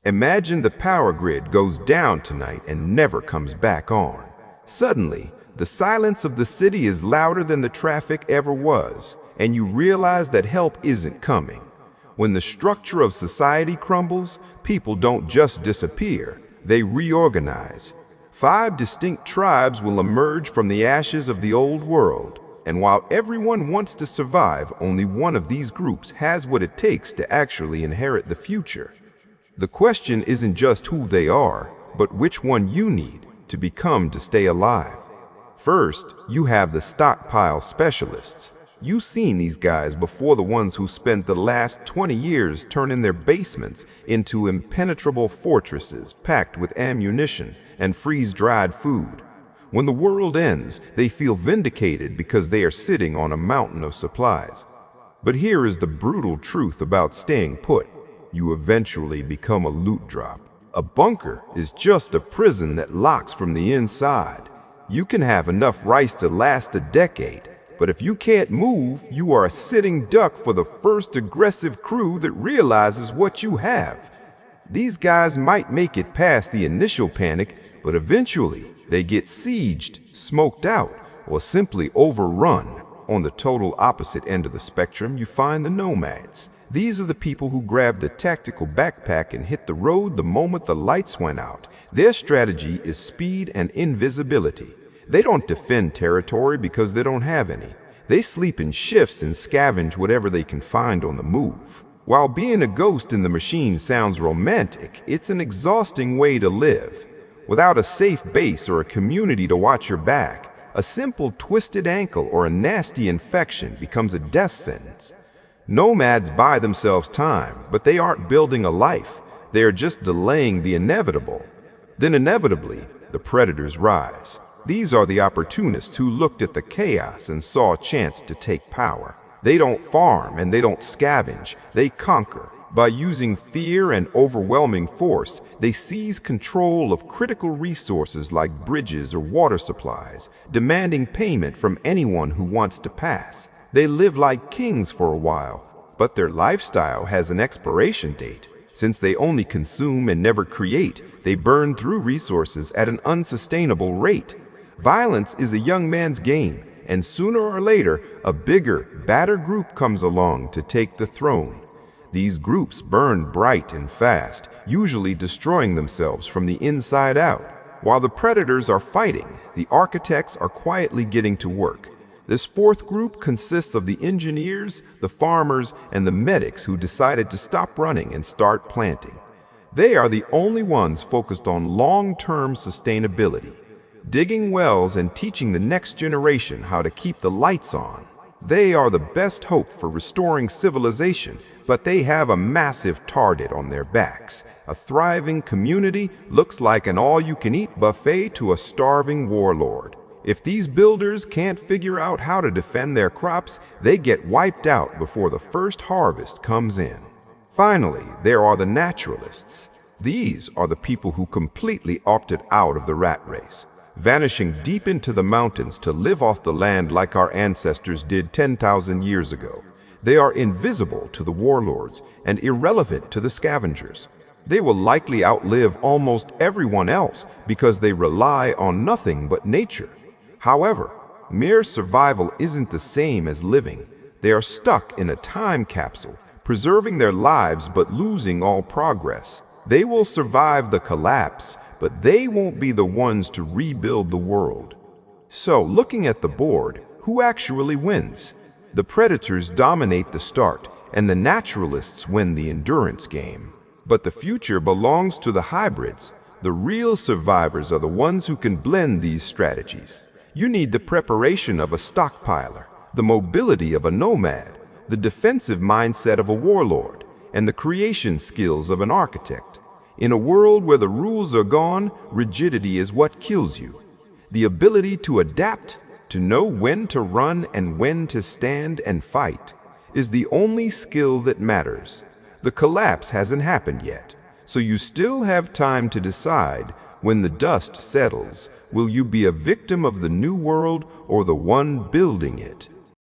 Imagine the power grid goes down tonight and never comes back on. Suddenly, the silence of the city is louder than the traffic ever was, and you realize that help isn't coming. When the structure of society crumbles, people don't just disappear, they reorganize. 5 distinct tribes will emerge from the ashes of the old world, and while everyone wants to survive, only one of these groups has what it takes to actually inherit the future. The question isn't just who they are, but which one you need to become to stay alive. First, you have the stockpile specialists. You've seen these guys before, the ones who spent the last 20 years turning their basements into impenetrable fortresses packed with ammunition and freeze-dried food. When the world ends, they feel vindicated because they are sitting on a mountain of supplies. But here is the brutal truth about staying put. You eventually become a loot drop. A bunker is just a prison that locks from the inside. You can have enough rice to last a decade, but if you can't move, you are a sitting duck for the first aggressive crew that realizes what you have. These guys might make it past the initial panic, but eventually they get sieged, smoked out, or simply overrun. On the total opposite end of the spectrum, you find the nomads. These are the people who grabbed the tactical backpack and hit the road the moment the lights went out. Their strategy is speed and invisibility. They don't defend territory because they don't have any. They sleep in shifts and scavenge whatever they can find on the move. While being a ghost in the machine sounds romantic, it's an exhausting way to live. Without a safe base or a community to watch your back, a simple twisted ankle or a nasty infection becomes a death sentence. Nomads buy themselves time, but they aren't building a life. They are just delaying the inevitable. Then inevitably, the predators rise. These are the opportunists who looked at the chaos and saw a chance to take power. They don't farm and they don't scavenge, they conquer. By using fear and overwhelming force, they seize control of critical resources like bridges or water supplies, demanding payment from anyone who wants to pass. They live like kings for a while, but their lifestyle has an expiration date. Since they only consume and never create, they burn through resources at an unsustainable rate. Violence is a young man's game, and sooner or later, a bigger, badder group comes along to take the throne. These groups burn bright and fast, usually destroying themselves from the inside out. While the predators are fighting, the architects are quietly getting to work. This fourth group consists of the engineers, the farmers, and the medics who decided to stop running and start planting. They are the only ones focused on long-term sustainability, digging wells and teaching the next generation how to keep the lights on. They are the best hope for restoring civilization, but they have a massive target on their backs. A thriving community looks like an all-you-can-eat buffet to a starving warlord. If these builders can't figure out how to defend their crops, they get wiped out before the first harvest comes in. Finally, there are the naturalists. These are the people who completely opted out of the rat race, vanishing deep into the mountains to live off the land like our ancestors did 10,000 years ago. They are invisible to the warlords and irrelevant to the scavengers. They will likely outlive almost everyone else because they rely on nothing but nature. However, mere survival isn't the same as living. They are stuck in a time capsule, preserving their lives but losing all progress. They will survive the collapse, but they won't be the ones to rebuild the world. So, looking at the board, who actually wins? The predators dominate the start, and the naturalists win the endurance game. But the future belongs to the hybrids. The real survivors are the ones who can blend these strategies. You need the preparation of a stockpiler, the mobility of a nomad, the defensive mindset of a warlord, and the creation skills of an architect. In a world where the rules are gone, rigidity is what kills you. The ability to adapt, to know when to run and when to stand and fight, is the only skill that matters. The collapse hasn't happened yet, so you still have time to decide. When the dust settles, will you be a victim of the new world or the one building it?